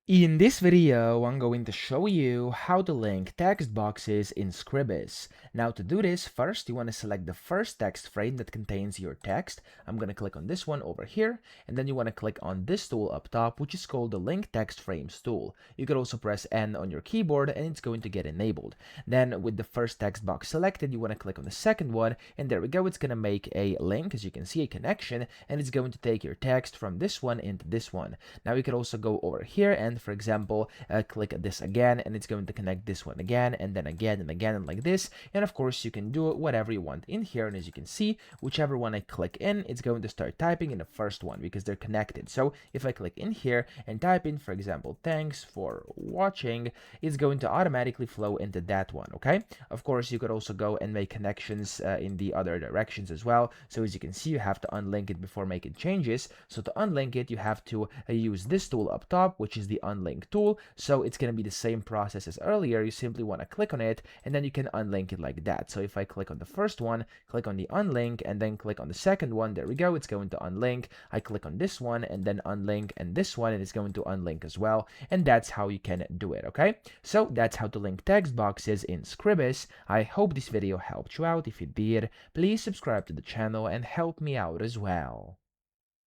In this video, I'm going to show you how to link text boxes in Scribus. Now to do this, first you want to select the first text frame that contains your text. I'm going to click on this one over here, and then you want to click on this tool up top, which is called the Link Text Frames tool. You could also press N on your keyboard and it's going to get enabled. Then with the first text box selected, you want to click on the second one, and there we go, it's going to make a link, as you can see, a connection, and it's going to take your text from this one into this one. Now you could also go over here and, for example, click this again, and it's going to connect this one again, and then again and again, and like this. And of course you can do whatever you want in here, and as you can see, whichever one I click in, it's going to start typing in the first one because they're connected. So if I click in here and type in, for example, thanks for watching, it's going to automatically flow into that one. Okay, of course you could also go and make connections in the other directions as well. So as you can see, you have to unlink it before making changes. So to unlink it, you have to use this tool up top, which is the unlink tool. So it's going to be the same process as earlier. You simply want to click on it, and then you can unlink it like that. So if I click on the first one, click on the unlink, and then click on the second one, there we go, it's going to unlink. I click on this one and then unlink, and this one, and it's going to unlink as well. And that's how you can do it. Okay, so that's how to link text boxes in Scribus. I hope this video helped you out. If it did, please subscribe to the channel and help me out as well.